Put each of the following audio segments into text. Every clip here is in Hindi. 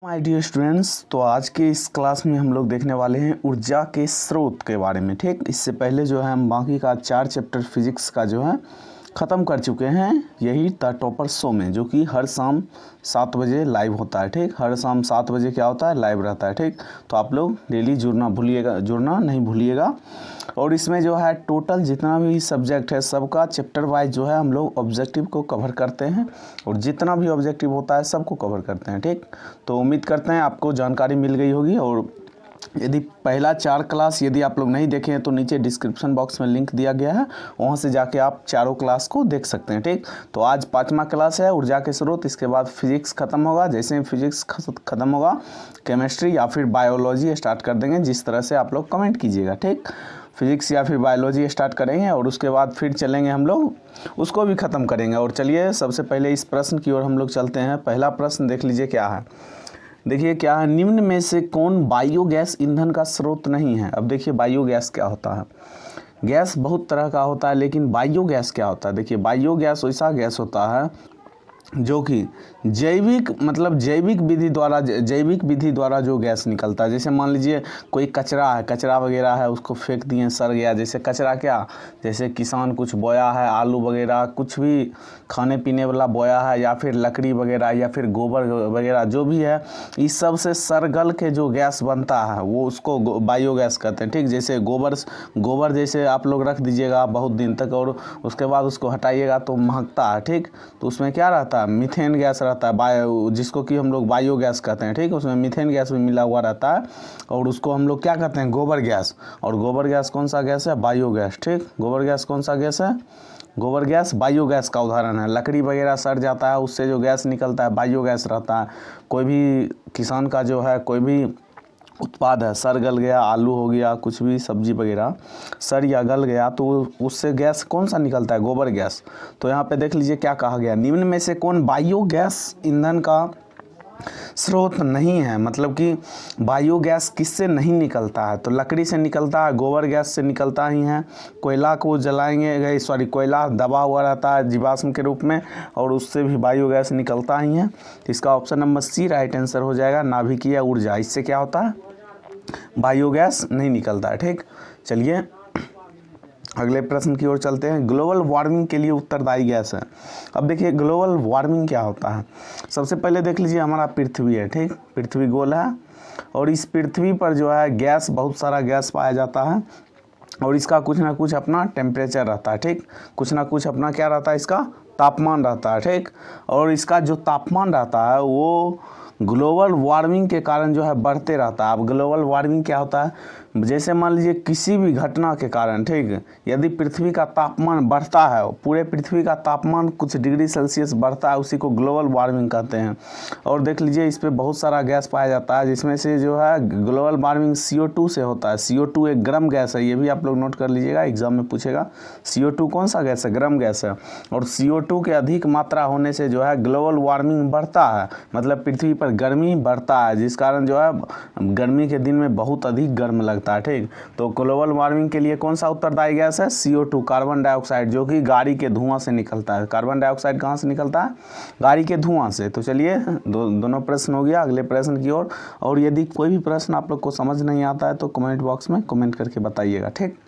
माय डियर स्टूडेंट्स, तो आज के इस क्लास में हम लोग देखने वाले हैं ऊर्जा के स्रोत के बारे में। ठीक, इससे पहले जो है हम बाकी का 4 चैप्टर फिजिक्स का जो है ख़त्म कर चुके हैं, यही द टॉपर शो में, जो कि हर शाम 7 बजे लाइव होता है। ठीक, हर शाम 7 बजे क्या होता है, लाइव रहता है। ठीक, तो आप लोग डेली जुड़ना नहीं भूलिएगा। और इसमें जो है टोटल जितना भी सब्जेक्ट है सबका चैप्टर वाइज जो है हम लोग ऑब्जेक्टिव को कवर करते हैं, और जितना भी ऑब्जेक्टिव होता है सबको कवर करते हैं। ठीक, तो उम्मीद करते हैं आपको जानकारी मिल गई होगी। और यदि पहला 4 क्लास यदि आप लोग नहीं देखे हैं तो नीचे डिस्क्रिप्शन बॉक्स में लिंक दिया गया है, वहाँ से जाके आप चारों क्लास को देख सकते हैं। ठीक, तो आज 5वां क्लास है ऊर्जा के स्रोत। इसके बाद फिजिक्स ख़त्म होगा। जैसे ही फिजिक्स ख़त्म होगा केमिस्ट्री या फिर बायोलॉजी स्टार्ट कर देंगे, जिस तरह से आप लोग कमेंट कीजिएगा। ठीक, फिजिक्स या फिर बायोलॉजी स्टार्ट करेंगे और उसके बाद फिर चलेंगे हम लोग उसको भी ख़त्म करेंगे। और चलिए सबसे पहले इस प्रश्न की ओर हम लोग चलते हैं। पहला प्रश्न देख लीजिए क्या है। देखिए क्या है, निम्न में से कौन बायोगैस ईंधन का स्रोत नहीं है। अब देखिए बायोगैस क्या होता है। गैस बहुत तरह का होता है, लेकिन बायोगैस क्या होता है। देखिए बायोगैस ऐसा गैस होता है जो कि जैविक विधि द्वारा जो गैस निकलता है। जैसे मान लीजिए कोई कचरा वगैरह है, उसको फेंक दिए, सड़ गया। जैसे कचरा क्या, जैसे किसान कुछ बोया है, आलू वगैरह कुछ भी खाने पीने वाला बोया है, या फिर लकड़ी वगैरह, या फिर गोबर वगैरह जो भी है, इस सब से सरगल के जो गैस बनता है वो उसको बायोगैस कहते हैं। ठीक, जैसे गोबर जैसे आप लोग रख दीजिएगा बहुत दिन तक और उसके बाद उसको हटाइएगा तो महकता है। ठीक, तो उसमें क्या रहता है, मीथेन गैस रहता है, जिसको कि हम लोग बायोगैस कहते हैं। ठीक, उसमें मीथेन गैस भी मिला हुआ रहता है, और उसको हम लोग क्या कहते हैं, गोबर गैस। और गोबर गैस कौन सा गैस है, बायोगैस। ठीक, गोबर गैस कौन सा गैस है, गोबर गैस बायोगैस का उदाहरण है। लकड़ी वगैरह सड़ जाता है, उससे जो गैस निकलता है बायोगैस रहता है। कोई भी किसान का जो है कोई भी उत्पाद है, सड़ गल गया, आलू हो गया, कुछ भी सब्जी वगैरह सड़ या गल गया, तो उससे गैस कौन सा निकलता है, गोबर गैस। तो यहाँ पे देख लीजिए क्या कहा गया, निम्न में से कौन बायोगैस ईंधन का स्रोत नहीं है। मतलब कि बायोगैस किससे नहीं निकलता है, तो लकड़ी से निकलता है, गोबर गैस से निकलता ही है। कोयला को जलाएंगे, कोयला दबा हुआ रहता है जीवाश्म के रूप में, और उससे भी बायोगैस निकलता ही है। तो इसका option number C right answer हो जाएगा, नाभिकीय ऊर्जा। इससे क्या होता है, बायोगैस नहीं निकलता है। ठीक, चलिए अगले प्रश्न की ओर चलते हैं। ग्लोबल वार्मिंग के लिए उत्तरदायी गैस है। अब देखिए ग्लोबल वार्मिंग क्या होता है। सबसे पहले देख लीजिए हमारा पृथ्वी है। ठीक, पृथ्वी गोल है, और इस पृथ्वी पर जो है गैस, बहुत सारा गैस पाया जाता है, और इसका कुछ ना कुछ अपना टेम्परेचर रहता है। ठीक, कुछ ना कुछ अपना क्या रहता है, इसका तापमान रहता है। ठीक, और इसका जो तापमान रहता है वो ग्लोबल वार्मिंग के कारण जो है बढ़ते रहता है। अब ग्लोबल वार्मिंग क्या होता है, जैसे मान लीजिए किसी भी घटना के कारण, ठीक, यदि पृथ्वी का तापमान बढ़ता है, पूरे पृथ्वी का तापमान कुछ डिग्री सेल्सियस बढ़ता है, उसी को ग्लोबल वार्मिंग कहते हैं। और देख लीजिए इस पर बहुत सारा गैस पाया जाता है, जिसमें से जो है ग्लोबल वार्मिंग CO2 से होता है। CO2 एक गर्म गैस है, ये भी आप लोग नोट कर लीजिएगा, एग्जाम में पूछेगा। CO2 कौन सा गैस है, गर्म गैस है। और CO2 के अधिक मात्रा होने से जो है ग्लोबल वार्मिंग बढ़ता है, मतलब पृथ्वी पर गर्मी बढ़ता है, जिस कारण जो है गर्मी के दिन में बहुत अधिक गर्म लगता है। ठीक, तो ग्लोबल वार्मिंग के लिए कौन सा उत्तरदायी गैस है, CO2 कार्बन डाइऑक्साइड, जो कि गाड़ी के धुआं से निकलता है। कार्बन डाइऑक्साइड कहाँ से निकलता है, गाड़ी के धुआं से। तो चलिए दोनों प्रश्न हो गया, अगले प्रश्न की ओर। और यदि कोई भी प्रश्न आप लोग को समझ नहीं आता है तो कमेंट बॉक्स में कमेंट करके बताइएगा। ठीक,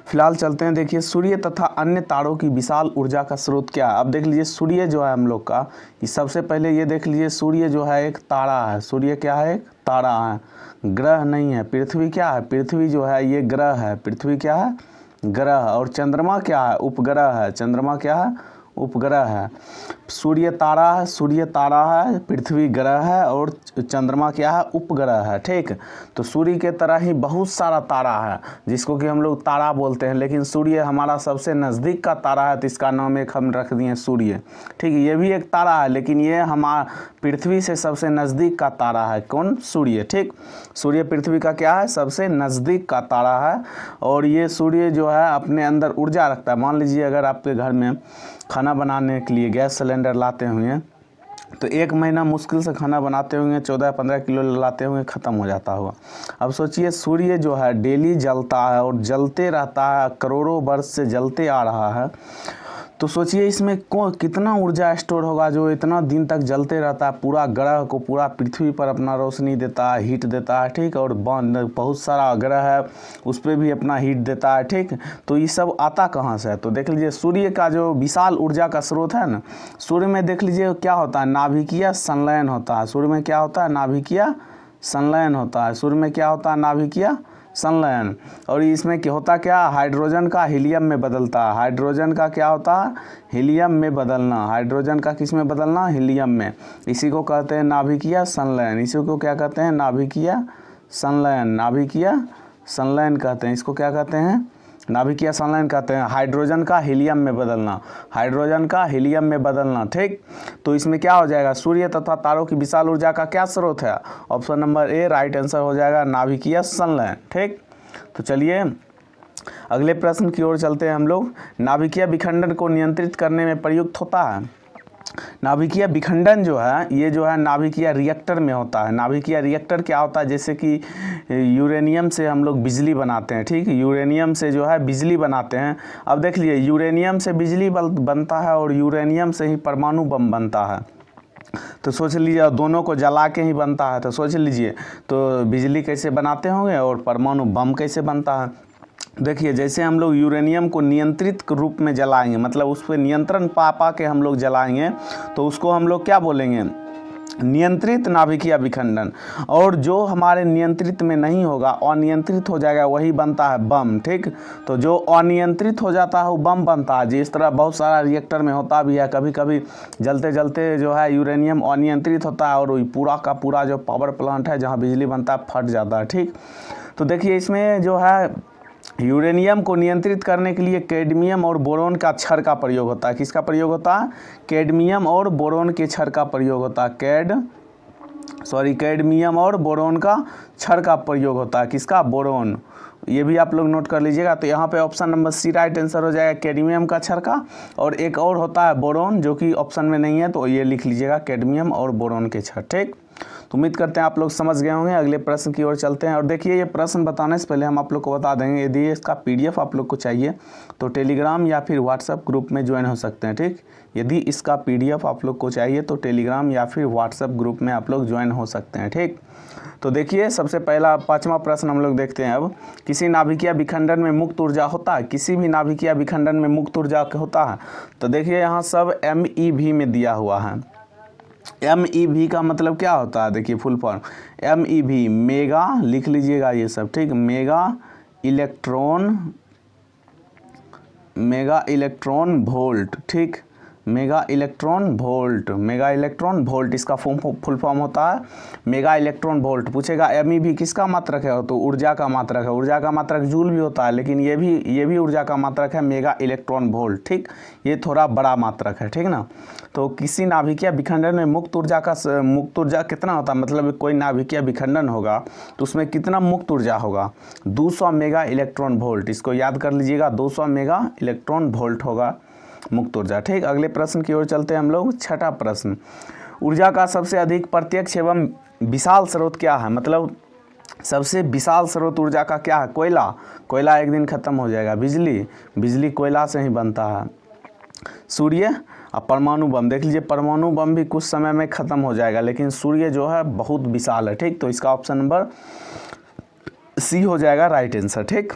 फिलहाल चलते हैं। देखिए सूर्य तथा अन्य तारों की विशाल ऊर्जा का स्रोत क्या है। अब देख लीजिए सूर्य जो है हम लोग का, सबसे पहले ये देख लीजिए सूर्य जो है एक तारा है। सूर्य क्या है, एक तारा है, ग्रह नहीं है। पृथ्वी क्या है, पृथ्वी जो है ये ग्रह है। पृथ्वी क्या है, ग्रह। और चंद्रमा क्या है, उपग्रह है। चंद्रमा क्या है, उपग्रह है। सूर्य तारा है, पृथ्वी ग्रह है, और चंद्रमा क्या है, उपग्रह है। ठीक, तो सूर्य के तरह ही बहुत सारा तारा है, जिसको कि हम लोग तारा बोलते हैं, लेकिन सूर्य हमारा सबसे नज़दीक का तारा है, तो इसका नाम एक हम रख दिए सूर्य। ठीक, ये भी एक तारा है, लेकिन ये हमारा पृथ्वी से सबसे नज़दीक का तारा है। कौन, सूर्य। ठीक, सूर्य पृथ्वी का क्या है, सबसे नज़दीक का तारा है। और ये सूर्य जो है अपने अंदर ऊर्जा रखता है। मान लीजिए अगर आपके घर में खाना बनाने के लिए गैस सिलेंडर लाते हुए, तो 1 महीना मुश्किल से खाना बनाते होंगे, 14-15 किलो लाते होंगे, ख़त्म हो जाता होगा। अब सोचिए सूर्य जो है डेली जलता है और जलते रहता है, करोड़ों वर्ष से जलते आ रहा है, तो सोचिए इसमें कितना ऊर्जा स्टोर होगा जो इतना दिन तक जलते रहता है, पूरा ग्रह को, पूरा पृथ्वी पर अपना रोशनी देता है, हीट देता है, ठीक। और बहुत सारा ग्रह है उस पर भी अपना हीट देता है, ठीक। तो ये सब आता कहाँ से है? तो देख लीजिए सूर्य का जो विशाल ऊर्जा का स्रोत है ना, सूर्य में देख लीजिए क्या होता है, नाभिकीय संलयन होता है। सूर्य में क्या होता है? नाभिकीय संलयन होता है। सूर्य में क्या होता है? नाभिकीय संलयन। और इसमें क्या होता, क्या हाइड्रोजन का हीलियम में बदलता है। हाइड्रोजन का क्या होता है? हीलियम में बदलना। हाइड्रोजन का किस में बदलना? हीलियम में। इसी को कहते हैं नाभिकीय संलयन। इसी को क्या कहते हैं? नाभिकीय संलयन। नाभिकीय संलयन कहते हैं इसको। क्या कहते हैं? नाभिकीय संलयन कहते हैं। हाइड्रोजन का हीलियम में बदलना। हाइड्रोजन का हीलियम में बदलना, ठीक। तो इसमें क्या हो जाएगा? सूर्य तथा तारों की विशाल ऊर्जा का क्या स्रोत है? Option number A right answer हो जाएगा, नाभिकीय संलयन, ठीक। तो चलिए अगले प्रश्न की ओर चलते हैं हम लोग। नाभिकीय विखंडन को नियंत्रित करने में प्रयुक्त होता है। नाभिकीय विखंडन जो है, ये जो है नाभिकीय रिएक्टर में होता है। नाभिकीय रिएक्टर क्या होता है? जैसे कि यूरेनियम से हम लोग बिजली बनाते हैं, ठीक। यूरेनियम से जो है बिजली बनाते हैं। अब देख लीजिए यूरेनियम से बिजली बनता है और यूरेनियम से ही परमाणु बम बनता है। तो सोच लीजिए दोनों को जला के ही बनता है। तो सोच लीजिए तो बिजली कैसे बनाते होंगे और परमाणु बम कैसे बनता है। देखिए जैसे हम लोग यूरेनियम को नियंत्रित रूप में जलाएंगे, मतलब उस पर नियंत्रण पा के हम लोग जलाएंगे, तो उसको हम लोग क्या बोलेंगे? नियंत्रित नाभिकीय विखंडन। और जो हमारे नियंत्रित में नहीं होगा, अनियंत्रित हो जाएगा, वही बनता है बम, ठीक। तो जो अनियंत्रित हो जाता है वो बम बनता है। जिस तरह बहुत सारा रिएक्टर में होता भी है, कभी कभी जलते जलते जो है यूरेनियम अनियंत्रित होता है और पूरा का पूरा जो पावर प्लांट है जहाँ बिजली बनता है फट जाता है, ठीक। तो देखिए इसमें जो है यूरेनियम को नियंत्रित करने के लिए कैडमियम और बोरोन का छड़ का प्रयोग होता है। किसका प्रयोग होता है? कैडमियम और बोरोन के छड़ का प्रयोग होता है। कैडमियम और बोरोन का छड़ का प्रयोग होता है। किसका? बोरोन। ये भी आप लोग नोट कर लीजिएगा। तो यहाँ पे option number C right answer हो जाएगा, कैडमियम का छड़ का। और एक और होता है बोरोन, जो कि ऑप्शन में नहीं है, तो ये लिख लीजिएगा कैडमियम और बोरोन के छड़, ठीक। तो उम्मीद करते हैं आप लोग समझ गए होंगे। अगले प्रश्न की ओर चलते हैं। और देखिए ये प्रश्न बताने से पहले हम आप लोग को बता देंगे, यदि इसका पीडीएफ आप लोग को चाहिए तो टेलीग्राम या फिर व्हाट्सएप ग्रुप में ज्वाइन हो सकते हैं, ठीक। यदि इसका पीडीएफ आप लोग को चाहिए तो टेलीग्राम या फिर व्हाट्सएप ग्रुप में आप लोग ज्वाइन हो सकते हैं, ठीक। तो देखिए सबसे पहला 5वां प्रश्न हम लोग देखते हैं। अब किसी नाभिकीय विखंडन में मुक्त ऊर्जा होता है? किसी भी नाभिकीय विखंडन में मुक्त ऊर्जा होता है? तो देखिए यहाँ सब MEV में दिया हुआ है। MEV का मतलब क्या होता है? देखिए फुल फॉर्म MEV, मेगा लिख लीजिएगा ये सब, ठीक। मेगा इलेक्ट्रॉन वोल्ट, ठीक। मेगा इलेक्ट्रॉन वोल्ट इसका फुल फॉर्म होता है मेगा इलेक्ट्रॉन वोल्ट। पूछेगा MEV किसका मात्रक है? तो ऊर्जा का मात्रक है। ऊर्जा का मात्रक जूल भी होता है, लेकिन ये भी ऊर्जा का मात्रक है मेगा इलेक्ट्रॉन वोल्ट, ठीक। ये थोड़ा बड़ा मात्रक है, ठीक ना। तो किसी नाभिकीय विखंडन में मुक्त ऊर्जा कितना होता है? मतलब कोई नाभिकीय विखंडन होगा तो उसमें कितना मुक्त ऊर्जा होगा? 200 मेगा इलेक्ट्रॉन वोल्ट। इसको याद कर लीजिएगा, 200 मेगा इलेक्ट्रॉन वोल्ट होगा मुक्त ऊर्जा, ठीक। अगले प्रश्न की ओर चलते हैं हम लोग। 6वां प्रश्न, ऊर्जा का सबसे अधिक प्रत्यक्ष एवं विशाल स्रोत क्या है? मतलब सबसे विशाल स्रोत ऊर्जा का क्या है? कोयला एक दिन खत्म हो जाएगा। बिजली कोयला से ही बनता है। सूर्य और परमाणु बम, देख लीजिए परमाणु बम भी कुछ समय में ख़त्म हो जाएगा, लेकिन सूर्य जो है बहुत विशाल है, ठीक। तो इसका ऑप्शन नंबर सी हो जाएगा राइट आंसर, ठीक।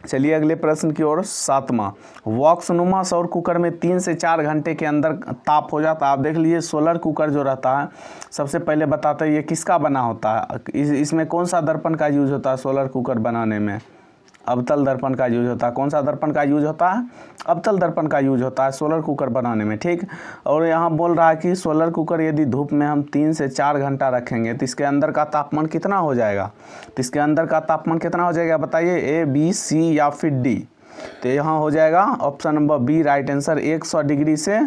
चलिए अगले प्रश्न की ओर। 7वां, वॉक्सनुमा सौर कुकर में 3 से 4 घंटे के अंदर ताप हो जाता है। आप देख लीजिए सोलर कुकर जो रहता है, सबसे पहले बताते हैं ये किसका बना होता है। इसमें कौन सा दर्पण का यूज होता है सोलर कुकर बनाने में? अवतल दर्पण का यूज होता है। कौन सा दर्पण का यूज होता है? अवतल दर्पण का यूज होता है सोलर कुकर बनाने में, ठीक। और यहाँ बोल रहा है कि सोलर कुकर यदि धूप में हम 3 से 4 घंटा रखेंगे तो इसके अंदर का तापमान कितना हो जाएगा? तो इसके अंदर का तापमान कितना हो जाएगा बताइए, A, B, C या फिर D? तो यहाँ हो जाएगा option number B right answer, 100 degree से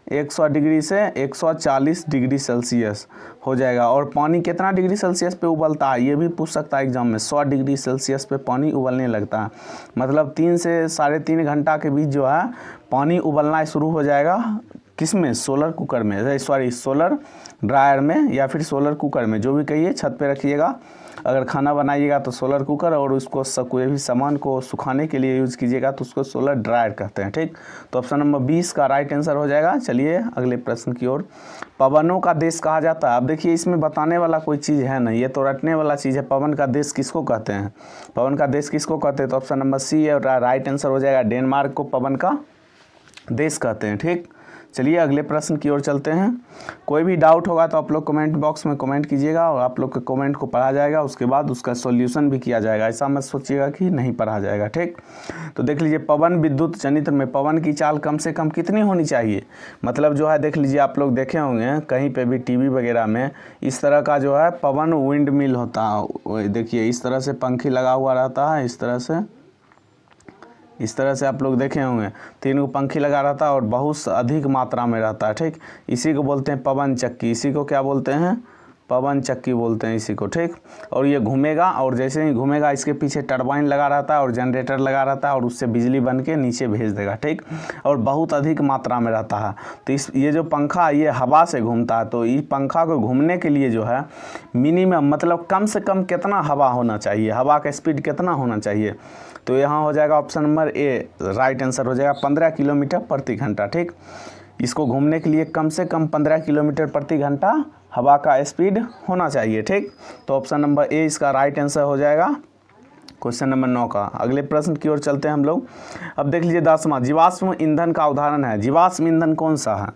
140 डिग्री सेल्सियस हो जाएगा। और पानी कितना डिग्री सेल्सियस पे उबलता है ये भी पूछ सकता है एग्जाम में। 100 डिग्री सेल्सियस पे पानी उबलने लगता है, मतलब 3 से 3.5 घंटा के बीच जो है पानी उबलना शुरू हो जाएगा किस में, सोलर कुकर में, सॉरी सोलर ड्रायर में या फिर सोलर कुकर में, जो भी कहिए, छत पे रखिएगा। अगर खाना बनाइएगा तो सोलर कुकर, और उसको कोई भी सामान को सुखाने के लिए यूज़ कीजिएगा तो उसको सोलर ड्रायर कहते हैं। ठीक, तो ऑप्शन नंबर 20 का राइट आंसर हो जाएगा। चलिए अगले प्रश्न की ओर। पवनों का देश कहा जाता है। अब देखिए इसमें बताने वाला कोई चीज़ है नहीं, ये तो रटने वाला चीज़ है। पवन का देश किसको कहते हैं, पवन का देश किसको कहते हैं, तो ऑप्शन नंबर सी है राइट आंसर हो जाएगा। डेनमार्क को पवन का देश कहते हैं। ठीक, चलिए अगले प्रश्न की ओर चलते हैं। कोई भी डाउट होगा तो आप लोग कमेंट बॉक्स में कमेंट कीजिएगा और आप लोग के कमेंट को पढ़ा जाएगा, उसके बाद उसका सॉल्यूशन भी किया जाएगा। ऐसा मत सोचिएगा कि नहीं पढ़ा जाएगा। ठीक, तो देख लीजिए पवन विद्युत जनित्र में पवन की चाल कम से कम कितनी होनी चाहिए। मतलब जो है देख लीजिए, आप लोग देखे होंगे कहीं पे भी टीवी वगैरह में इस तरह का जो है पवन विंड मिल होता है। देखिए इस तरह से पंखी लगा हुआ रहता है, इस तरह से आप लोग देखे होंगे, 3 को पंखी लगा रहता है और बहुत अधिक मात्रा में रहता है। ठीक, इसी को बोलते हैं पवन चक्की। इसी को क्या बोलते हैं, पवन चक्की बोलते हैं इसी को। ठीक, और ये घूमेगा और जैसे ही घूमेगा इसके पीछे टरबाइन लगा रहता है और जनरेटर लगा रहता है और उससे बिजली बन के नीचे भेज देगा। ठीक, और बहुत अधिक मात्रा में रहता है। तो ये जो पंखा ये हवा से घूमता है, तो इस पंखा को घूमने के लिए जो है मिनिमम मतलब कम से कम कितना हवा होना चाहिए, हवा का स्पीड कितना होना चाहिए, तो यहाँ हो जाएगा option number A right answer हो जाएगा 15 किलोमीटर प्रति घंटा। ठीक, इसको घूमने के लिए कम से कम 15 किलोमीटर प्रति घंटा हवा का स्पीड होना चाहिए। ठीक, तो ऑप्शन नंबर ए इसका राइट आंसर हो जाएगा क्वेश्चन नंबर 9 का। अगले प्रश्न की ओर चलते हैं हम लोग। अब देख लीजिए 10वां, जीवाश्म ईंधन का उदाहरण है। जीवाश्म ईंधन कौन सा है,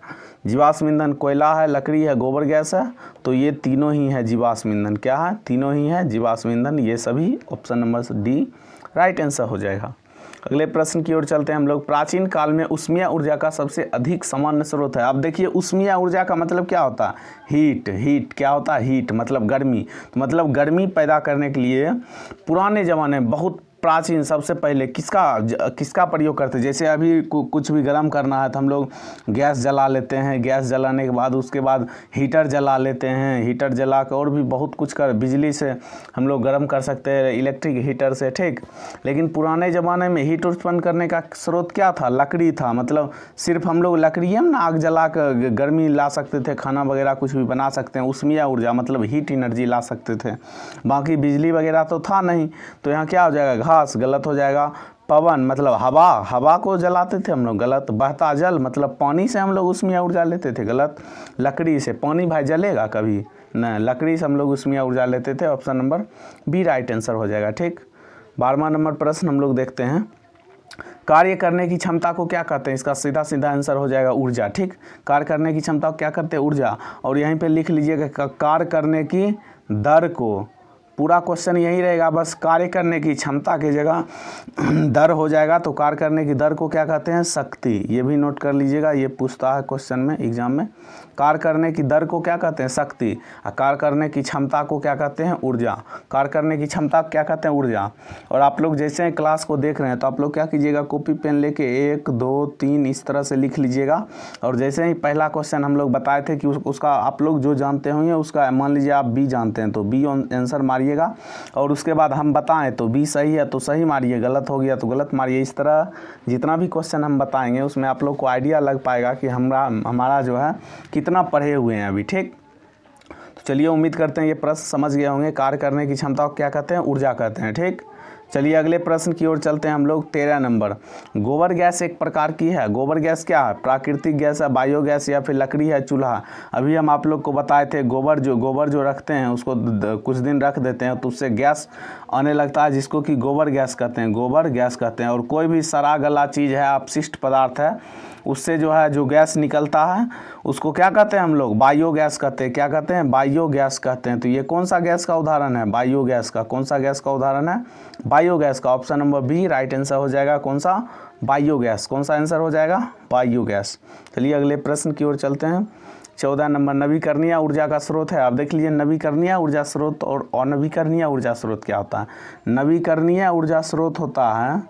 जीवाश्म ईंधन कोयला है, लकड़ी है, गोबर गैस है, तो ये तीनों ही है जीवाश्म ईंधन। क्या है, तीनों ही है जीवाश्म ईंधन, ये सभी option number D right answer हो जाएगा। अगले प्रश्न की ओर चलते हैं हम लोग। प्राचीन काल में ऊष्मीय ऊर्जा का सबसे अधिक सामान्य स्रोत है। अब देखिए ऊष्मीय ऊर्जा का मतलब क्या होता है, हीट क्या होता है, हीट मतलब गर्मी। तो मतलब गर्मी पैदा करने के लिए पुराने ज़माने में बहुत प्राचीन सबसे पहले किसका प्रयोग करते हैं। जैसे अभी कुछ भी गर्म करना है तो हम लोग गैस जला लेते हैं, गैस जलाने के बाद उसके बाद हीटर जला लेते हैं, हीटर जला कर और भी बहुत कुछ कर बिजली से हम लोग गर्म कर सकते हैं, इलेक्ट्रिक हीटर से। ठीक, लेकिन पुराने ज़माने में हीट उत्पन्न करने का स्रोत क्या था, लकड़ी था। मतलब सिर्फ हम लोग लकड़ी में ना आग जला कर गर्मी ला सकते थे, खाना वगैरह कुछ भी बना सकते हैं, ऊष्मीय ऊर्जा मतलब हीट एनर्जी ला सकते थे। बाकी बिजली वगैरह तो था नहीं, तो यहाँ क्या हो जाएगा, गलत हो जाएगा। पवन मतलब हवा को जलाते थे हम लोग, गलत। बहता जल मतलब पानी से हम लोग ऊष्मीय ऊर्जा लेते थे, गलत। लकड़ी से, पानी भाई जलेगा कभी न, लकड़ी से हम लोग ऊष्मीय ऊर्जा लेते थे, option number B right answer हो जाएगा। ठीक, 12वां नंबर प्रश्न हम लोग देखते हैं। कार्य करने की क्षमता को क्या कहते हैं, इसका सीधा आंसर हो जाएगा ऊर्जा। ठीक, कार्य करने की क्षमता को क्या कहते हैं, ऊर्जा। और यहीं पे लिख लीजिएगा कार्य करने की दर को, पूरा क्वेश्चन यही रहेगा, बस कार्य करने की क्षमता की जगह दर हो जाएगा। तो कार्य करने की दर को क्या कहते हैं, शक्ति। ये भी नोट कर लीजिएगा, ये पूछता है क्वेश्चन में एग्जाम में। कार्य करने की दर को क्या कहते हैं, शक्ति। और कार्य करने की क्षमता को क्या कहते हैं, ऊर्जा। कार्य करने की क्षमता क्या कहते हैं, ऊर्जा। और आप लोग जैसे क्लास को देख रहे हैं तो आप लोग क्या कीजिएगा, कॉपी पेन लेके 1 2 3 इस तरह से लिख लीजिएगा। और जैसे ही पहला क्वेश्चन हम लोग बताए थे कि उसका आप लोग जो जानते होंगे उसका, मान लीजिए आप बी जानते हैं तो बी आंसर मारिएगा। और उसके बाद हम बताएं तो बी सही है तो सही मारिए, गलत हो गया तो गलत मारिए। इस तरह जितना भी क्वेश्चन हम बताएंगे उसमें आप लोग को आइडिया लग पाएगा कि हमारा जो है कितना पढ़े हुए हैं अभी। ठीक, तो चलिए उम्मीद करते हैं ये प्रश्न समझ गए होंगे। कार्य करने की क्षमता को क्या कहते हैं, ऊर्जा कहते हैं। ठीक, चलिए अगले प्रश्न की ओर चलते हैं हम लोग। 13 नंबर, गोबर गैस एक प्रकार की है। गोबर गैस क्या है, प्राकृतिक गैस है, बायोगैस या फिर लकड़ी है, चूल्हा। अभी हम आप लोग को बताए थे गोबर जो रखते हैं उसको कुछ दिन रख देते हैं तो उससे गैस आने लगता है, जिसको कि गोबर गैस कहते हैं, गोबर गैस कहते हैं। और कोई भी सड़ा गला चीज़ है, अपशिष्ट पदार्थ है, उससे जो है जो गैस निकलता है उसको क्या कहते हैं हम लोग, बायोगैस कहते हैं। क्या कहते हैं, बायोगैस कहते हैं। तो ये कौन सा गैस का उदाहरण है, बायोगैस का। कौन सा गैस का उदाहरण है, बायोगैस का। Option number B right answer हो जाएगा, कौन सा, बायोगैस। कौन सा आंसर हो जाएगा, बायोगैस। चलिए अगले प्रश्न की ओर चलते हैं। 14 नंबर, नवीकरणीय ऊर्जा का स्रोत है। आप देख लीजिए नवीकरणीय ऊर्जा स्रोत और अनवीकरणीय ऊर्जा स्रोत क्या होता है। नवीकरणीय ऊर्जा स्रोत होता है,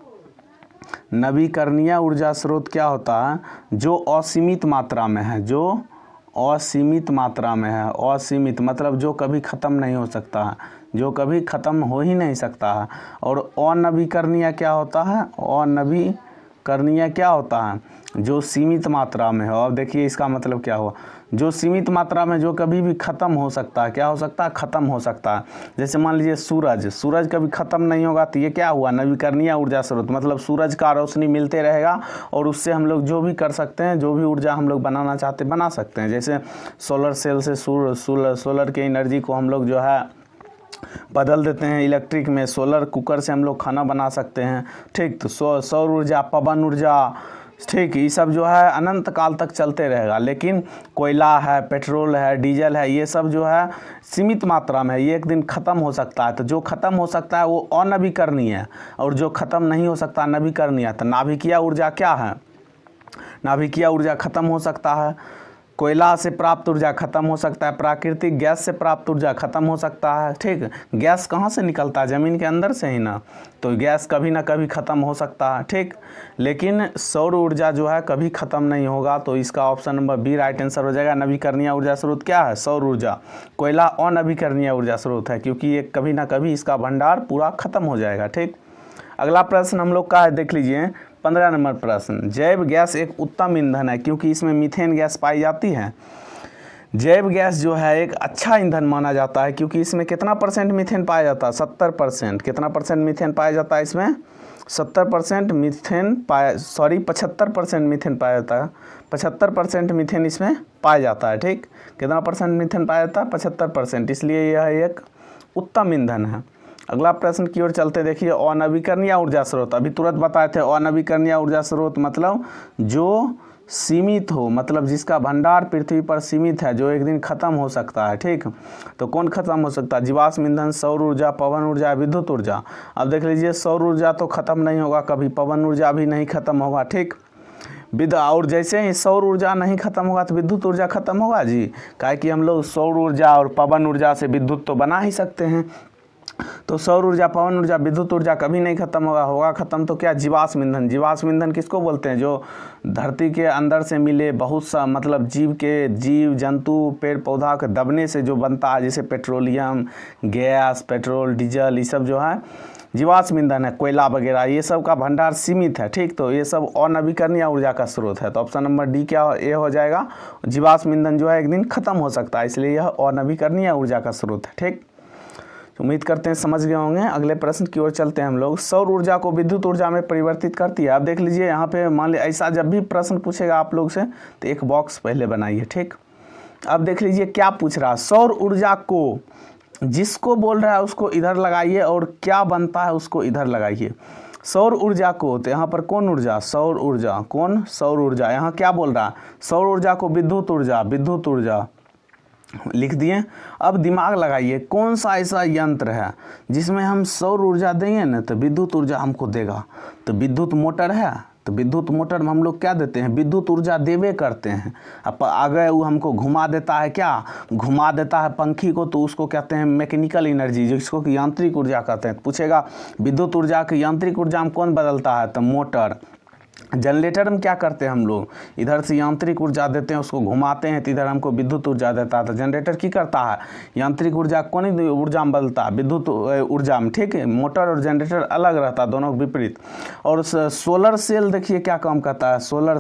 नवीकरणीय ऊर्जा स्रोत क्या होता है, जो असीमित मात्रा में है, जो असीमित मात्रा में है। असीमित मतलब जो कभी ख़त्म नहीं हो सकता है, जो कभी ख़त्म हो ही नहीं सकता है। और अनवीकरणीय क्या होता है, करणीय क्या होता है, जो सीमित मात्रा में हो। अब देखिए इसका मतलब क्या हुआ, जो सीमित मात्रा में, जो कभी भी ख़त्म हो सकता है, क्या हो सकता है, ख़त्म हो सकता है। जैसे मान लीजिए सूरज कभी ख़त्म नहीं होगा, तो ये क्या हुआ, नवीकरणीय ऊर्जा स्रोत। मतलब सूरज का रोशनी मिलते रहेगा और उससे हम लोग जो भी कर सकते हैं, जो भी ऊर्जा हम लोग बनाना चाहते हैं बना सकते हैं। जैसे सोलर सेल से सोलर के एनर्जी को हम लोग जो है बदल देते हैं इलेक्ट्रिक में। सोलर कुकर से हम लोग खाना बना सकते हैं, ठीक। तो सौर ऊर्जा, पवन ऊर्जा, ठीक, ये सब जो है अनंत काल तक चलते रहेगा। लेकिन कोयला है, पेट्रोल है, डीजल है, ये सब जो है सीमित मात्रा में है, ये एक दिन ख़त्म हो सकता है। तो जो ख़त्म हो सकता है वो अनवीकरणीय है, और जो ख़त्म नहीं हो सकता नवीकरणीय है। तो नाभिकीय ऊर्जा क्या है, नाभिकीय ऊर्जा ख़त्म हो सकता है, कोयला से प्राप्त ऊर्जा ख़त्म हो सकता है, प्राकृतिक गैस से प्राप्त ऊर्जा ख़त्म हो सकता है, ठीक। गैस कहाँ से निकलता है, ज़मीन के अंदर से ही ना, तो गैस कभी ना कभी ख़त्म हो सकता है, ठीक। लेकिन सौर ऊर्जा जो है कभी ख़त्म नहीं होगा, तो इसका option number B right answer हो जाएगा। नवीकरणीय ऊर्जा स्रोत क्या है, सौर ऊर्जा। कोयला अनवीकरणीय ऊर्जा स्रोत है, क्योंकि ये कभी ना कभी इसका भंडार पूरा ख़त्म हो जाएगा, ठीक। अगला प्रश्न हम लोग का है, देख लीजिए 15 नंबर प्रश्न। जैव गैस एक उत्तम ईंधन है क्योंकि इसमें मीथेन गैस पाई जाती है। जैव गैस जो है एक अच्छा ईंधन माना जाता है क्योंकि इसमें कितना परसेंट मीथेन पाया जाता है, 70%। कितना परसेंट मीथेन पाया जाता है इसमें, 70% मीथेन पाया, सॉरी 75% मीथेन पाया जाता है। 75% मीथेन इसमें पाया जाता है, ठीक। कितना परसेंट मीथेन पाया जाता है, 75%, इसलिए यह एक उत्तम ईंधन है। अगला प्रश्न की ओर चलते, देखिए अनवीकरणीय ऊर्जा स्रोत। अभी तुरंत बताए थे अनवीकरणीय ऊर्जा स्रोत मतलब जो सीमित हो, मतलब जिसका भंडार पृथ्वी पर सीमित है, जो एक दिन ख़त्म हो सकता है, ठीक। तो कौन ख़त्म हो सकता है, जीवाश्म ईंधन, सौर ऊर्जा, पवन ऊर्जा, विद्युत ऊर्जा। अब देख लीजिए सौर ऊर्जा तो ख़त्म नहीं होगा कभी, पवन ऊर्जा भी नहीं ख़त्म होगा, ठीक। और जैसे ही सौर ऊर्जा नहीं खत्म होगा तो विद्युत ऊर्जा खत्म होगा जी, काहे कि हम लोग सौर ऊर्जा और पवन ऊर्जा से विद्युत तो बना ही सकते हैं। तो सौर ऊर्जा, पवन ऊर्जा, विद्युत ऊर्जा कभी नहीं खत्म होगा खत्म तो क्या, जीवाश्म ईंधन। जीवाश्म ईंधन किसको बोलते हैं, जो धरती के अंदर से मिले बहुत सा, मतलब जीव जंतु पेड़ पौधा के दबने से जो बनता है, जैसे पेट्रोलियम गैस, पेट्रोल, डीजल, ये सब जो है जीवाश्म ईंधन है। कोयला वगैरह ये सब का भंडार सीमित है, ठीक। तो ये सब अनवीकरणीय ऊर्जा का स्रोत है। तो ऑप्शन नंबर डी क्या ए हो जाएगा, जीवाश्म ईंधन जो है एक दिन खत्म हो सकता है, इसलिए यह अनवीकरणीय ऊर्जा का स्रोत है, ठीक। उम्मीद करते हैं समझ गए होंगे। अगले प्रश्न की ओर चलते हैं हम लोग। सौर ऊर्जा को विद्युत ऊर्जा में परिवर्तित करती है। अब देख लीजिए यहाँ पे, मान लीजिए ऐसा जब भी प्रश्न पूछेगा आप लोग से तो एक बॉक्स पहले बनाइए, ठीक। अब देख लीजिए क्या पूछ रहा है, सौर ऊर्जा को, जिसको बोल रहा है उसको इधर लगाइए और क्या बनता है उसको इधर लगाइए। सौर ऊर्जा को, तो यहाँ पर कौन ऊर्जा, सौर ऊर्जा, कौन, सौर ऊर्जा। यहाँ क्या बोल रहा है, सौर ऊर्जा को विद्युत ऊर्जा लिख दिए। अब दिमाग लगाइए, कौन सा ऐसा यंत्र है जिसमें हम सौर ऊर्जा देंगे ना तो विद्युत ऊर्जा हमको देगा। तो विद्युत मोटर है, तो विद्युत मोटर में हम लोग क्या देते हैं, विद्युत ऊर्जा देवे करते हैं। अब आगे वो हमको घुमा देता है, क्या घुमा देता है पंखी को, तो उसको कहते हैं मैकेनिकल एनर्जी, जिसको कि यांत्रिक ऊर्जा कहते हैं। पूछेगा विद्युत ऊर्जा की यांत्रिक ऊर्जा में कौन बदलता है, तो मोटर। जनरेटर में क्या करते हैं हम लोग, इधर से यांत्रिक ऊर्जा देते हैं, उसको घुमाते हैं तो इधर हमको विद्युत ऊर्जा देता है। तो जनरेटर की करता है, यांत्रिक ऊर्जा कौन ऊर्जा में बदलता है, विद्युत ऊर्जा में, ठीक है। मोटर और जनरेटर अलग रहता है, दोनों विपरीत। और सोलर सेल देखिए क्या काम करता है, सोलर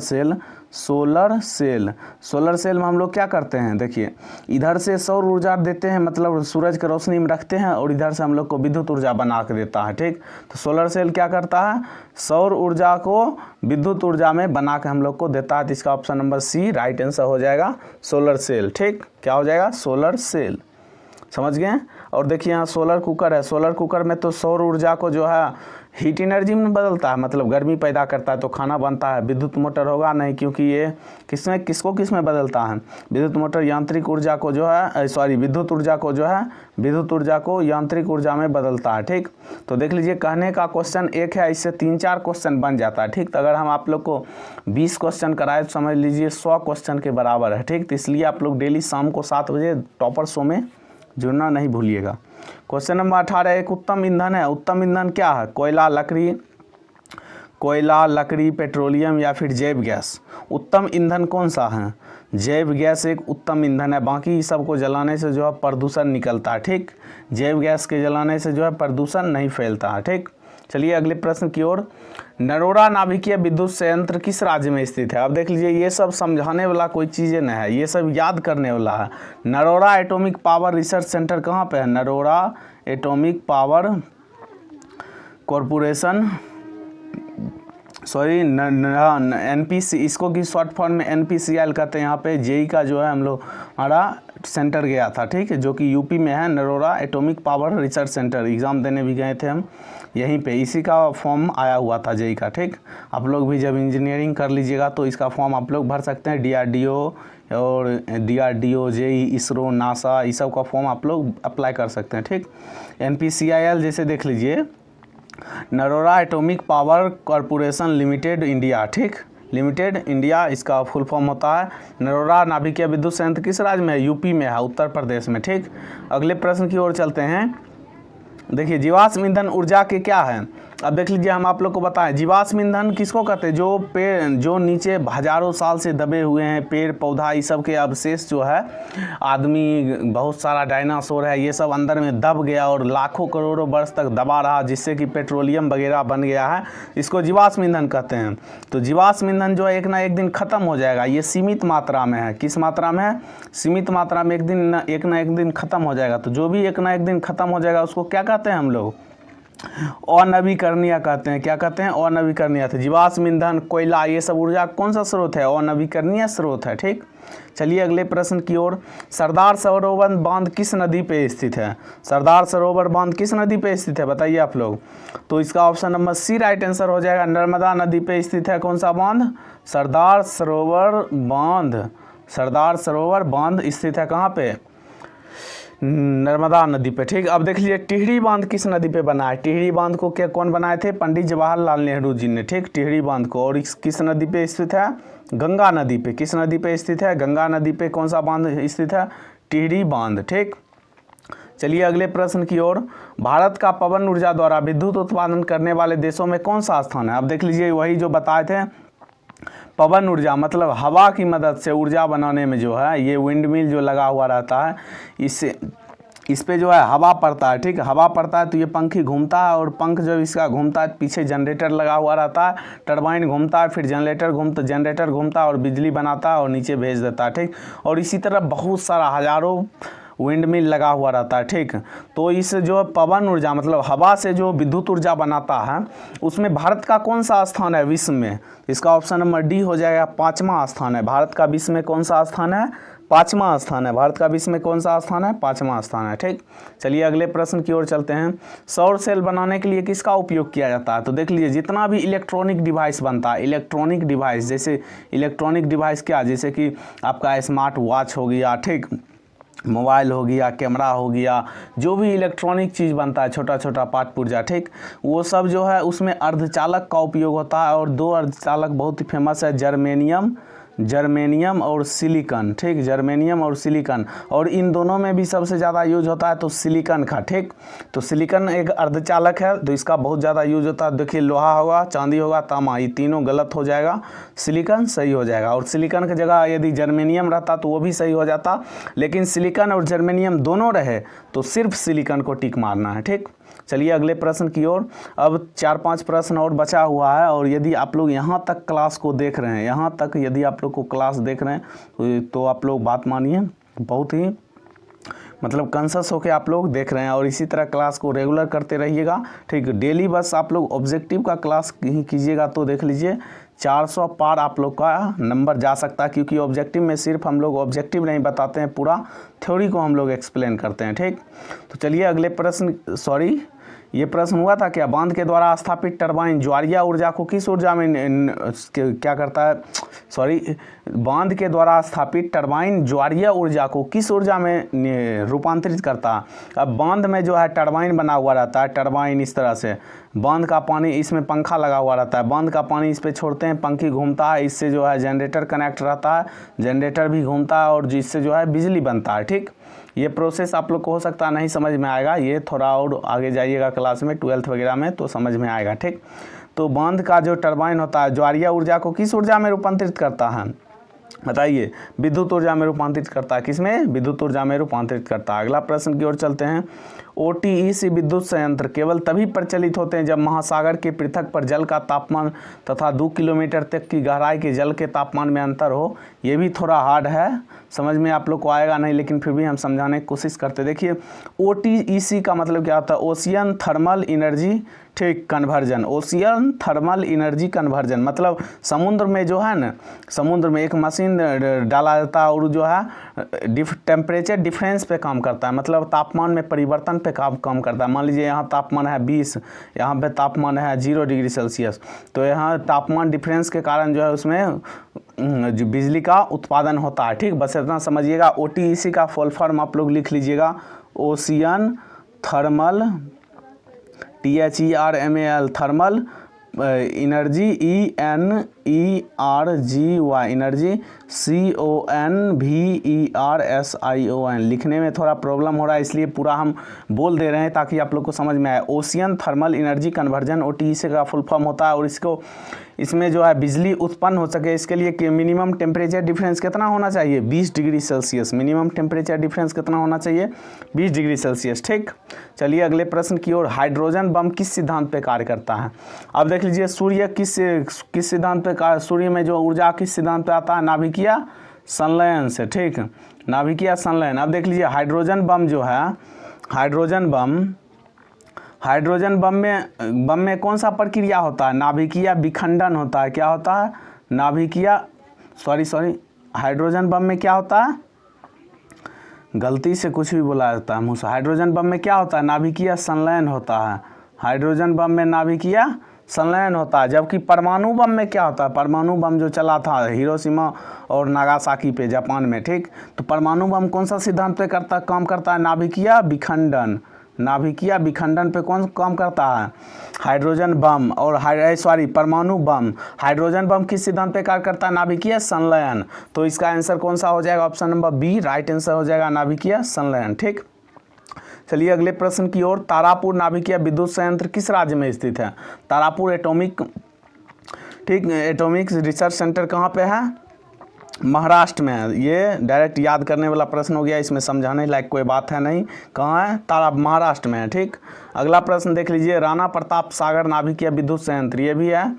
सेल में हम लोग क्या करते हैं, देखिए इधर से सौर ऊर्जा देते हैं, मतलब सूरज की रोशनी में रखते हैं, और इधर से हम लोग को विद्युत ऊर्जा बना के देता है, ठीक। तो सोलर सेल क्या करता है, सौर ऊर्जा को विद्युत ऊर्जा में बना के हम लोग को देता है। तो इसका option number C right answer हो जाएगा, सोलर सेल, ठीक। क्या हो जाएगा, सोलर सेल, समझ गए। और देखिए यहाँ सोलर कुकर है, सोलर कुकर में तो सौर ऊर्जा को जो है हीट एनर्जी में बदलता है, मतलब गर्मी पैदा करता है तो खाना बनता है। विद्युत मोटर होगा नहीं, क्योंकि ये किसमें बदलता है, विद्युत मोटर यांत्रिक ऊर्जा को जो है, सॉरी विद्युत ऊर्जा को यांत्रिक ऊर्जा में बदलता है, ठीक। तो देख लीजिए कहने का क्वेश्चन एक है, इससे 3-4 क्वेश्चन बन जाता है, ठीक। तो अगर हम आप लोग को 20 क्वेश्चन कराए तो समझ लीजिए 100 क्वेश्चन के बराबर है, ठीक। तो इसलिए आप लोग डेली शाम को 7 बजे टॉपर शो में जुड़ना नहीं भूलिएगा। क्वेश्चन नंबर 18, एक उत्तम ईंधन है। उत्तम ईंधन क्या है, कोयला, लकड़ी, पेट्रोलियम या फिर जैव गैस। उत्तम ईंधन कौन सा है, जैव गैस एक उत्तम ईंधन है। बाकी सबको जलाने से जो है प्रदूषण निकलता है, ठीक। जैव गैस के जलाने से जो है प्रदूषण नहीं फैलता है, ठीक। चलिए अगले प्रश्न की ओर। नरोरा नाभिकीय विद्युत संयंत्र किस राज्य में स्थित है? अब देख लीजिए, ये सब समझाने वाला कोई चीज़ें नहीं है, ये सब याद करने वाला है। Narora atomic power research centre कहाँ पे है? Narora atomic power corporation, sorry NPC, इसको की शॉर्ट फॉर्म में NPCL कहते हैं। यहाँ पे जेई का जो है हम लोग हमारा सेंटर गया था, ठीक है, जो कि यूपी में है, Narora atomic power research centre. Exam देने भी गए थे हम यहीं पे, इसी का फॉर्म आया हुआ था जेई का, ठीक। आप लोग भी जब इंजीनियरिंग कर लीजिएगा तो इसका फॉर्म आप लोग भर सकते हैं। DRDO और DRDO, जेई, इसरो, नासा, इस सब का फॉर्म आप लोग अप्लाई कर सकते हैं, ठीक। NPCIL जैसे देख लीजिए, Narora atomic power corporation limited India, ठीक, लिमिटेड इंडिया इसका फुल फॉर्म होता है। नरोरा नाभिकीय विद्युत संयंत्र किस राज्य में है? यूपी में है, उत्तर प्रदेश में, ठीक। अगले प्रश्न की ओर चलते हैं। देखिए, जीवाश्म ईंधन ऊर्जा के क्या है? अब देख लीजिए, हम आप लोग को बताएं, जीवाश्म ईंधन किसको कहते हैं? जो पेड़, जो नीचे हजारों साल से दबे हुए हैं, पेड़ पौधा, ये सब के अवशेष जो है, आदमी, बहुत सारा डायनासोर है, ये सब अंदर में दब गया और लाखों करोड़ों वर्ष तक दबा रहा, जिससे कि पेट्रोलियम वगैरह बन गया है, इसको जीवाश्म ईंधन कहते हैं। तो जीवाश्म ईंधन जो है एक ना एक दिन ख़त्म हो जाएगा, ये सीमित मात्रा में है। किस मात्रा में है? सीमित मात्रा में एक ना एक दिन ख़त्म हो जाएगा। तो जो भी एक ना एक दिन ख़त्म हो जाएगा उसको क्या कहते हैं हम लोग? अनवीकरणीय कहते हैं। क्या कहते हैं? अनवीकरणीय। तो जीवाश्म ईंधन, कोयला, ये सब ऊर्जा कौन सा स्रोत है? अनवीकरणीय स्रोत है, ठीक। चलिए अगले प्रश्न की ओर। सरदार सरोवर बांध किस नदी पे स्थित है? सरदार सरोवर बांध किस नदी पे स्थित है, बताइए आप लोग। तो इसका option number C right answer हो जाएगा। नर्मदा नदी पे स्थित है कौन सा बांध? सरदार सरोवर बांध। सरदार सरोवर बांध स्थित है कहाँ पे? नर्मदा नदी पे, ठीक। अब देख लीजिए, टिहरी बांध किस नदी पे बना है? टिहरी बांध को क्या कौन बनाए थे? पंडित जवाहरलाल नेहरू जी ने, ठीक, टिहरी बांध को। और किस नदी पे स्थित है? गंगा नदी पे। किस नदी पे स्थित है? गंगा नदी पे कौन सा बांध स्थित है? टिहरी बांध, ठीक। चलिए अगले प्रश्न की ओर। भारत का पवन ऊर्जा द्वारा विद्युत उत्पादन करने वाले देशों में कौन सा स्थान है? अब देख लीजिए, वही जो बताए थे, पवन ऊर्जा मतलब हवा की मदद से ऊर्जा बनाने में जो है, ये विंड मिल जो लगा हुआ रहता है, इससे इस पे जो है हवा पड़ता है, ठीक। हवा पड़ता है तो ये पंखी घूमता है, और पंख जब इसका घूमता है, पीछे जनरेटर लगा हुआ रहता है, टरबाइन घूमता है, फिर जनरेटर घूमता है और बिजली बनाता है और नीचे भेज देता है, ठीक। और इसी तरह बहुत सारा हज़ारों विंड मिल लगा हुआ रहता है, ठीक। तो इस जो पवन ऊर्जा मतलब हवा से जो विद्युत ऊर्जा बनाता है, उसमें भारत का कौन सा स्थान है विश्व में? इसका ऑप्शन नंबर डी हो जाएगा, 5वां स्थान है। भारत का विश्व में कौन सा स्थान है? 5वां स्थान है। भारत का विश्व में कौन सा स्थान है? 5वां स्थान है, ठीक। चलिए अगले प्रश्न की ओर चलते हैं। सौर सेल बनाने के लिए किसका उपयोग किया जाता है? तो देख लीजिए, जितना भी इलेक्ट्रॉनिक डिवाइस बनता है, इलेक्ट्रॉनिक डिवाइस जैसे इलेक्ट्रॉनिक डिवाइस क्या, जैसे कि आपका स्मार्ट वॉच हो गया, ठीक, मोबाइल हो गया, कैमरा हो गया, जो भी इलेक्ट्रॉनिक चीज़ बनता है, छोटा छोटा पार्ट पुर्जा, ठीक, वो सब जो है उसमें अर्धचालक का उपयोग होता है। और 2 अर्धचालक बहुत ही फेमस है, जर्मेनियम और सिलिकॉन, ठीक, जर्मेनियम और सिलिकॉन। और इन दोनों में भी सबसे ज़्यादा यूज होता है तो सिलिकॉन का, ठीक। तो सिलिकॉन एक अर्धचालक है, तो इसका बहुत ज़्यादा यूज होता है। देखिए, लोहा होगा, चांदी होगा, तांबा, ये तीनों गलत हो जाएगा, सिलिकॉन सही हो जाएगा। और सिलिकॉन की जगह यदि जर्मेनियम रहता तो वो भी सही हो जाता, लेकिन सिलिकॉन और जर्मेनियम दोनों रहे तो सिर्फ सिलिकॉन को टिक मारना है, ठीक। चलिए अगले प्रश्न की ओर। अब 4-5 प्रश्न और बचा हुआ है, और यदि आप लोग यहाँ तक क्लास को देख रहे हैं, यहाँ तक यदि आप लोग को क्लास देख रहे हैं तो आप लोग बात मानिए, बहुत ही मतलब कॉन्शस होकर आप लोग देख रहे हैं, और इसी तरह क्लास को रेगुलर करते रहिएगा, ठीक। डेली बस आप लोग ऑब्जेक्टिव का क्लास ही कीजिएगा तो देख लीजिए 400 पार आप लोग का नंबर जा सकता है, क्योंकि ऑब्जेक्टिव में सिर्फ हम लोग ऑब्जेक्टिव नहीं बताते हैं, पूरा थ्योरी को हम लोग एक्सप्लेन करते हैं, ठीक। तो चलिए अगले प्रश्न, सॉरी ये प्रश्न हुआ था क्या, बांध के द्वारा स्थापित टरबाइन ज्वारीय ऊर्जा को किस ऊर्जा में क्या करता है, सॉरी बांध के द्वारा स्थापित टरबाइन ज्वारीय ऊर्जा को किस ऊर्जा में रूपांतरित करता है? अब बांध में जो है टरबाइन बना हुआ रहता है, टरबाइन इस तरह से, बांध का पानी, इसमें पंखा लगा हुआ रहता है, बांध का पानी इस पर छोड़ते हैं, पंखी घूमता है, इससे जो है जनरेटर कनेक्ट रहता है, जनरेटर भी घूमता है और जिससे जो है बिजली बनता है, ठीक। ये प्रोसेस आप लोग को हो सकता है नहीं समझ में आएगा, ये थोड़ा और आगे जाइएगा क्लास में 12th वगैरह में तो समझ में आएगा, ठीक। तो बांध का जो टरबाइन होता है ज्वारीय ऊर्जा को किस ऊर्जा में रूपांतरित करता है? बताइए, विद्युत ऊर्जा में रूपांतरित करता है, किसमें? विद्युत ऊर्जा में रूपांतरित करता है। अगला प्रश्न की ओर चलते हैं। OTEC विद्युत संयंत्र केवल तभी प्रचलित होते हैं जब महासागर के पृथक पर जल का तापमान तथा 2 किलोमीटर तक की गहराई के जल के तापमान में अंतर हो। ये भी थोड़ा हार्ड है, समझ में आप लोग को आएगा नहीं, लेकिन फिर भी हम समझाने की कोशिश करते। देखिए, OTEC का मतलब क्या होता है? ओशियन थर्मल एनर्जी, ठीक, conversion. Ocean thermal energy conversion मतलब समुद्र में जो है ना, समुद्र में एक मशीन डाला जाता है और जो है टेम्परेचर डिफरेंस पे काम करता है, मतलब तापमान में परिवर्तन पे काम करता है। मान लीजिए यहाँ तापमान है 20, यहाँ पे तापमान है 0 डिग्री सेल्सियस, तो यहाँ तापमान डिफरेंस के कारण जो है उसमें जो बिजली का उत्पादन होता है। ठीक, बस इतना समझिएगा। OTEC का फुल फॉर्म आप लोग लिख लीजिएगा, ocean thermal, THERMAL thermal energy, ENERGY energy, CONVERSION। लिखने में थोड़ा प्रॉब्लम हो रहा है, इसलिए पूरा हम बोल दे रहे हैं ताकि आप लोग को समझ में आए। Ocean thermal energy conversion OTEC का फुल फॉर्म होता है, और इसको इसमें जो है बिजली उत्पन्न हो सके इसके लिए मिनिमम टेम्परेचर डिफरेंस कितना होना चाहिए? 20 degree Celsius. Minimum temperature difference कितना होना चाहिए? 20 डिग्री सेल्सियस। ठीक, चलिए अगले प्रश्न की ओर। हाइड्रोजन बम किस सिद्धांत पे कार्य करता है? अब देख लीजिए, सूर्य किस सिद्धांत पे कार्य, सूर्य में जो ऊर्जा किस सिद्धांत पे आता है? नाभिकीय संलयन से। ठीक, नाभिकीय संलयन। अब देख लीजिए, हाइड्रोजन बम जो है, हाइड्रोजन बम में कौन सा प्रक्रिया होता है? नाभिकीय विखंडन होता है। क्या होता है? नाभिकीय हाइड्रोजन बम में क्या होता है? गलती से कुछ भी बोला जाता है मुँह से। हाइड्रोजन बम में क्या होता है? नाभिकीय संलयन होता है। हाइड्रोजन बम में नाभिकीय संलयन होता है। जबकि परमाणु बम में क्या होता है? परमाणु बम जो चला था हिरोशिमा और नागासाकी पे जापान में, ठीक, तो परमाणु बम कौन सा सिद्धांत पे काम करता है? नाभिकीय विखंडन। नाभिकीय विखंडन पे कौन काम करता है? हाइड्रोजन बम और परमाणु बम। हाइड्रोजन बम किस सिद्धांत पे कार्य करता है? नाभिकीय संलयन। तो इसका आंसर कौन सा हो जाएगा? Option number B right answer हो जाएगा, नाभिकीय संलयन। ठीक, चलिए अगले प्रश्न की ओर। तारापुर नाभिकीय विद्युत संयंत्र किस राज्य में स्थित है? तारापुर एटॉमिक रिसर्च सेंटर कहाँ पे है? महाराष्ट्र में है। ये डायरेक्ट याद करने वाला प्रश्न हो गया, इसमें समझाने लायक कोई बात है नहीं। कहाँ है? महाराष्ट्र में है। ठीक, अगला प्रश्न देख लीजिए। राणा प्रताप सागर नाभिकीय विद्युत संयंत्र, ये भी है।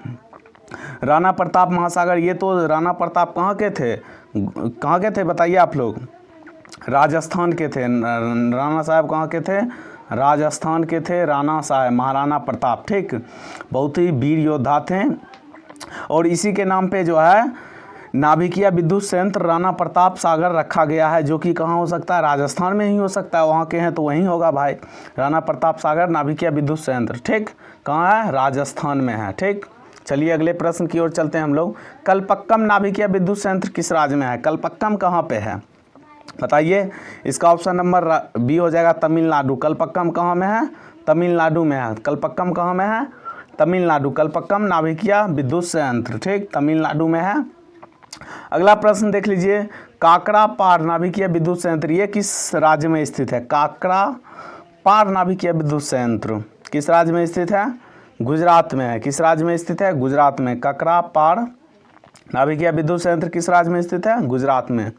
राणा प्रताप महासागर, ये तो राणा प्रताप कहाँ के थे बताइए आप लोग? राजस्थान के थे। राणा साहब कहाँ के थे? राजस्थान के थे राणा साहब, महाराणा प्रताप। ठीक, बहुत ही वीर योद्धा थे, और इसी के नाम पे जो है नाभिकीय विद्युत संयंत्र राणा प्रताप सागर रखा गया है, जो कि कहाँ हो सकता है? राजस्थान में ही हो सकता है। वहाँ के हैं तो वहीं होगा भाई। राणा प्रताप सागर नाभिकीय विद्युत संयंत्र, ठीक, कहाँ है? राजस्थान में है। ठीक, चलिए अगले प्रश्न की ओर चलते हैं हम लोग। कलपक्कम नाभिकीय विद्युत संयंत्र किस राज्य में है? कलपक्कम कहाँ पे है बताइए? इसका ऑप्शन नंबर बी हो जाएगा, तमिलनाडु। कलपक्कम कहाँ में है? तमिलनाडु में है। कलपक्कम कहाँ में है? तमिलनाडु। कलपक्कम नाभिकीय विद्युत संयंत्र, ठीक, तमिलनाडु में है। अगला प्रश्न देख लीजिए। काकरा पार नाभिकीय विद्युत संयंत्र, ये किस राज्य में स्थित है? काकरा पार नाभिकीय विद्युत संयंत्र किस राज्य में स्थित है? गुजरात में है। किस राज्य में स्थित है? गुजरात में। काकरा पार नाभिकीय विद्युत संयंत्र किस राज्य में स्थित है? गुजरात में।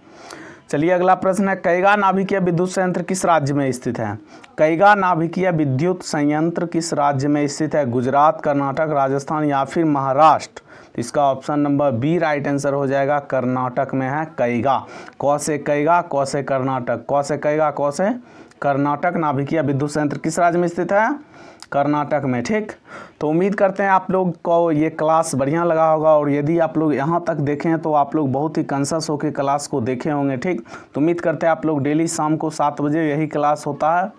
चलिए अगला प्रश्न है। कैगा नाभिकीय विद्युत संयंत्र किस राज्य में स्थित है? कैगा नाभिकीय विद्युत संयंत्र किस राज्य में स्थित है? गुजरात, कर्नाटक, राजस्थान या फिर महाराष्ट्र? तो इसका option number B right answer हो जाएगा, कर्नाटक में है कैगा। कौ से कैगा, कौ से कर्नाटक, कौ से कैगा, कौ से कर्नाटक नाभिकीय विद्युत संयंत्र किस राज्य में स्थित है? कर्नाटक में। ठीक, तो उम्मीद करते हैं आप लोग को ये क्लास बढ़िया लगा होगा, और यदि आप लोग यहाँ तक देखें तो आप लोग बहुत ही कंसस होकर क्लास को देखे होंगे। ठीक, तो उम्मीद करते हैं आप लोग डेली शाम को 7 बजे यही क्लास होता है,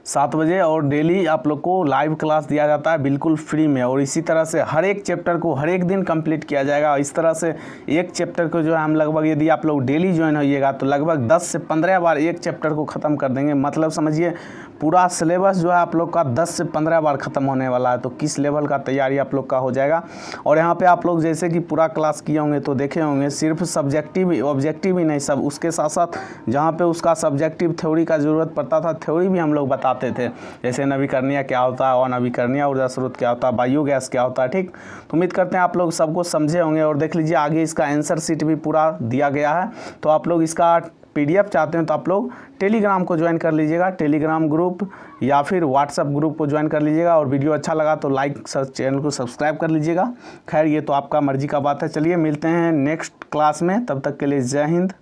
7 बजे, और डेली आप लोग को लाइव क्लास दिया जाता है बिल्कुल फ्री में। और इसी तरह से हर एक चैप्टर को हर एक दिन कंप्लीट किया जाएगा। इस तरह से एक चैप्टर को जो है हम लगभग, यदि आप लोग डेली ज्वाइन होइएगा तो लगभग 10 से 15 बार एक चैप्टर को ख़त्म कर देंगे। मतलब समझिए पूरा सिलेबस जो है आप लोग का 10 से 15 बार ख़त्म होने वाला है। तो किस लेवल का तैयारी आप लोग का हो जाएगा। और यहाँ पे आप लोग जैसे कि पूरा क्लास किए होंगे तो देखे होंगे, सिर्फ सब्जेक्टिव ऑब्जेक्टिव ही नहीं, सब उसके साथ साथ जहाँ पे उसका सब्जेक्टिव थ्योरी का ज़रूरत पड़ता था, थ्योरी भी हम लोग बताते पढ़ाते थे, जैसे नवीकरणीय क्या होता है, अनवीकरणीय ऊर्जा स्रोत क्या होता है, बायोगैस क्या होता है। ठीक, तो उम्मीद करते हैं आप लोग सब कुछ समझे होंगे। और देख लीजिए आगे इसका आंसर शीट भी पूरा दिया गया है। तो आप लोग इसका PDF चाहते हैं तो आप लोग टेलीग्राम को ज्वाइन कर लीजिएगा, टेलीग्राम ग्रुप या फिर व्हाट्सअप ग्रुप को ज्वाइन कर लीजिएगा। और वीडियो अच्छा लगा तो लाइक, चैनल को सब्सक्राइब कर लीजिएगा। खैर ये तो आपका मर्जी का बात है। चलिए मिलते हैं नेक्स्ट क्लास में, तब तक के लिए जय हिंद।